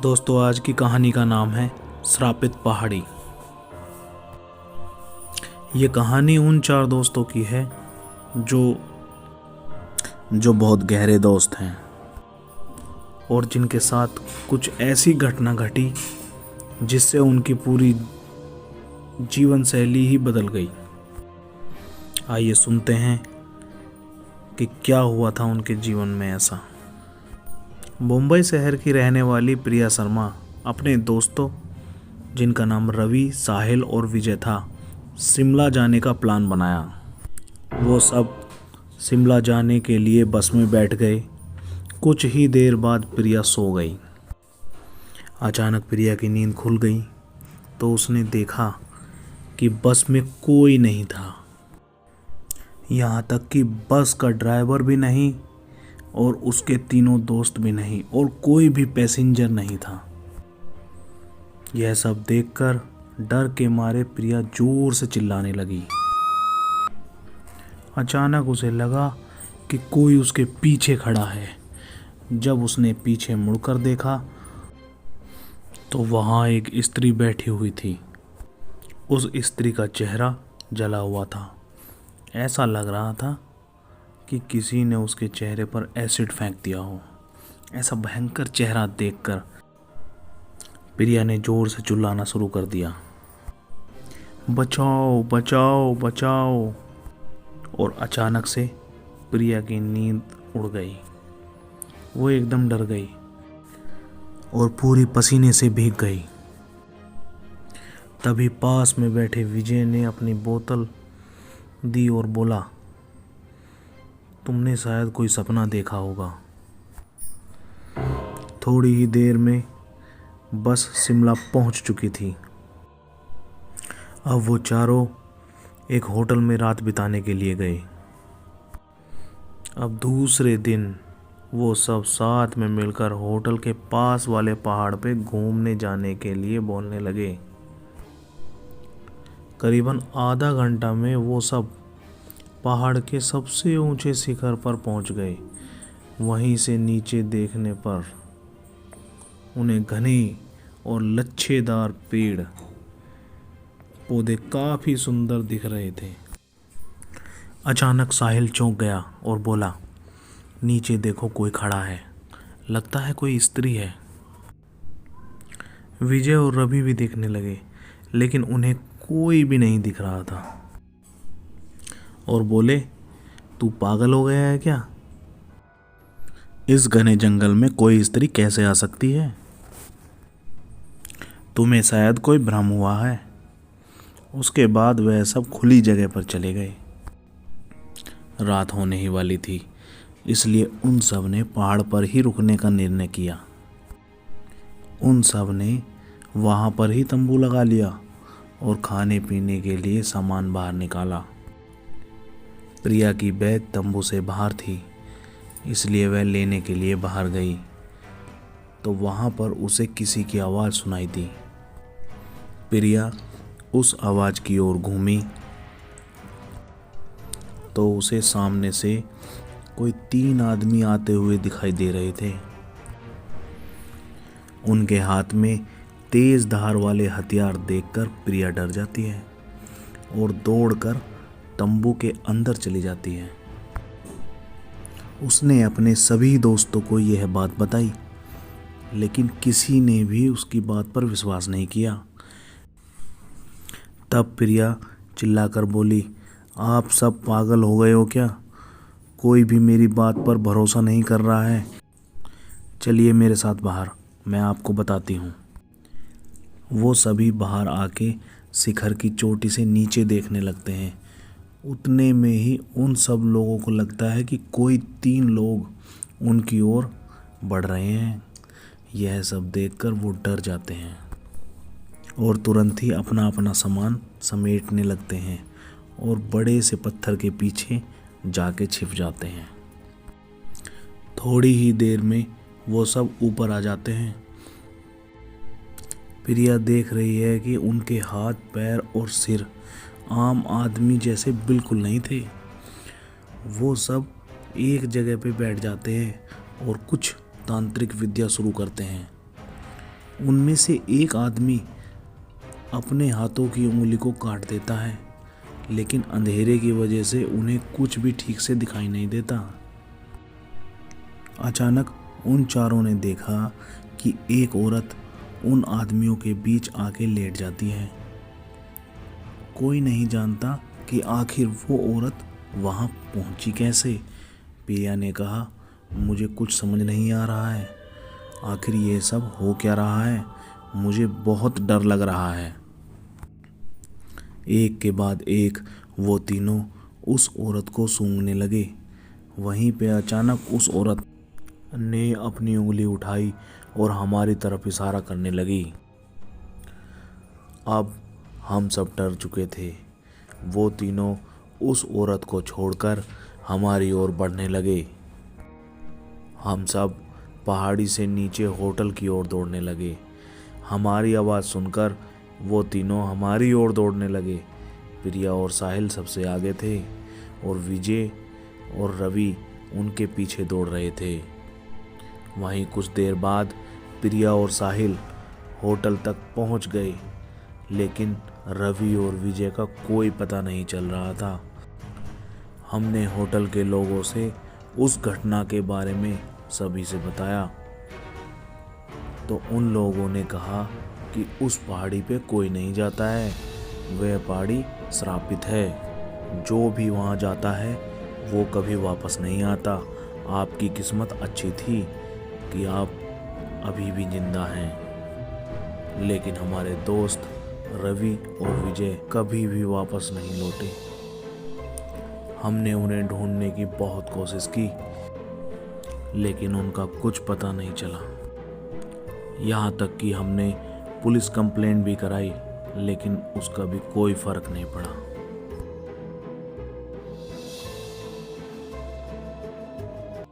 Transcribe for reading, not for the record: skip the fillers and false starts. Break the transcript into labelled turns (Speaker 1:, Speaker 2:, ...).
Speaker 1: दोस्तों, आज की कहानी का नाम है श्रापित पहाड़ी। ये कहानी उन चार दोस्तों की है जो बहुत गहरे दोस्त हैं और जिनके साथ कुछ ऐसी घटना घटी जिससे उनकी पूरी जीवन शैली ही बदल गई। आइए सुनते हैं कि क्या हुआ था उनके जीवन में ऐसा। मुंबई शहर की रहने वाली प्रिया शर्मा अपने दोस्तों, जिनका नाम रवि, साहिल और विजय था, शिमला जाने का प्लान बनाया। वो सब शिमला जाने के लिए बस में बैठ गए। कुछ ही देर बाद प्रिया सो गई। अचानक प्रिया की नींद खुल गई तो उसने देखा कि बस में कोई नहीं था। यहाँ तक कि बस का ड्राइवर भी नहीं और उसके तीनों दोस्त भी नहीं और कोई भी पैसेंजर नहीं था। यह सब देखकर डर के मारे प्रिया जोर से चिल्लाने लगी। अचानक उसे लगा कि कोई उसके पीछे खड़ा है। जब उसने पीछे मुड़कर देखा तो वहाँ एक स्त्री बैठी हुई थी। उस स्त्री का चेहरा जला हुआ था। ऐसा लग रहा था कि किसी ने उसके चेहरे पर एसिड फेंक दिया हो। ऐसा भयंकर चेहरा देखकर प्रिया ने जोर से चिल्लाना शुरू कर दिया, बचाओ बचाओ बचाओ। और अचानक से प्रिया की नींद उड़ गई। वो एकदम डर गई और पूरी पसीने से भीग गई। तभी पास में बैठे विजय ने अपनी बोतल दी और बोला, तुमने शायद कोई सपना देखा होगा। थोड़ी ही देर में बस शिमला पहुंच चुकी थी। अब वो चारों एक होटल में रात बिताने के लिए गए। अब दूसरे दिन वो सब साथ में मिलकर होटल के पास वाले पहाड़ पे घूमने जाने के लिए बोलने लगे। करीबन आधा घंटा में वो सब पहाड़ के सबसे ऊंचे शिखर पर पहुंच गए। वहीं से नीचे देखने पर उन्हें घने और लच्छेदार पेड़ पौधे काफी सुंदर दिख रहे थे। अचानक साहिल चौंक गया और बोला, नीचे देखो, कोई खड़ा है, लगता है कोई स्त्री है। विजय और रवि भी देखने लगे, लेकिन उन्हें कोई भी नहीं दिख रहा था और बोले, तू पागल हो गया है क्या? इस घने जंगल में कोई स्त्री कैसे आ सकती है? तुम्हें शायद कोई भ्रम हुआ है। उसके बाद वह सब खुली जगह पर चले गए। रात होने ही वाली थी, इसलिए उन सब ने पहाड़ पर ही रुकने का निर्णय किया। उन सब ने वहाँ पर ही तंबू लगा लिया और खाने पीने के लिए सामान बाहर निकाला। प्रिया की बैग तंबू से बाहर थी, इसलिए वह लेने के लिए बाहर गई तो वहाँ पर उसे किसी की आवाज़ सुनाई दी। प्रिया उस आवाज़ की ओर घूमी तो उसे सामने से कोई 3 आदमी आते हुए दिखाई दे रहे थे। उनके हाथ में तेज धार वाले हथियार देखकर प्रिया डर जाती है और दौड़कर तंबू के अंदर चली जाती है। उसने अपने सभी दोस्तों को यह बात बताई, लेकिन किसी ने भी उसकी बात पर विश्वास नहीं किया। तब प्रिया चिल्लाकर बोली, आप सब पागल हो गए हो क्या? कोई भी मेरी बात पर भरोसा नहीं कर रहा है। चलिए मेरे साथ बाहर, मैं आपको बताती हूँ। वो सभी बाहर आके शिखर की चोटी से नीचे देखने लगते हैं। उतने में ही उन सब लोगों को लगता है कि कोई 3 लोग उनकी ओर बढ़ रहे हैं। यह सब देखकर वो डर जाते हैं और तुरंत ही अपना अपना सामान समेटने लगते हैं और बड़े से पत्थर के पीछे जाके छिप जाते हैं। थोड़ी ही देर में वो सब ऊपर आ जाते हैं। प्रिया देख रही है कि उनके हाथ, पैर और सिर आम आदमी जैसे बिल्कुल नहीं थे। वो सब एक जगह पे बैठ जाते हैं और कुछ तांत्रिक विद्या शुरू करते हैं। उनमें से एक आदमी अपने हाथों की उंगली को काट देता है, लेकिन अंधेरे की वजह से उन्हें कुछ भी ठीक से दिखाई नहीं देता। अचानक उन चारों ने देखा कि एक औरत उन आदमियों के बीच आके लेट जाती है। कोई नहीं जानता कि आखिर वो औरत वहाँ पहुँची कैसे। पिया ने कहा, मुझे कुछ समझ नहीं आ रहा है, आखिर ये सब हो क्या रहा है, मुझे बहुत डर लग रहा है। एक के बाद एक वो तीनों उस औरत को सूंघने लगे। वहीं पे अचानक उस औरत ने अपनी उंगली उठाई और हमारी तरफ इशारा करने लगी। अब हम सब डर चुके थे। वो तीनों उस औरत को छोड़कर हमारी ओर बढ़ने लगे। हम सब पहाड़ी से नीचे होटल की ओर दौड़ने लगे। हमारी आवाज़ सुनकर वो तीनों हमारी ओर दौड़ने लगे। प्रिया और साहिल सबसे आगे थे और विजय और रवि उनके पीछे दौड़ रहे थे। वहीं कुछ देर बाद प्रिया और साहिल होटल तक पहुंच गए, लेकिन रवि और विजय का कोई पता नहीं चल रहा था। हमने होटल के लोगों से उस घटना के बारे में सभी से बताया, तो उन लोगों ने कहा कि उस पहाड़ी पे कोई नहीं जाता है, वह पहाड़ी श्रापित है। जो भी वहाँ जाता है वो कभी वापस नहीं आता। आपकी किस्मत अच्छी थी कि आप अभी भी जिंदा हैं। लेकिन हमारे दोस्त रवि और विजय कभी भी वापस नहीं लौटे। हमने उन्हें ढूंढने की बहुत कोशिश की, लेकिन उनका कुछ पता नहीं चला। यहाँ तक कि हमने पुलिस कंप्लेंट भी कराई, लेकिन उसका भी कोई फर्क नहीं पड़ा।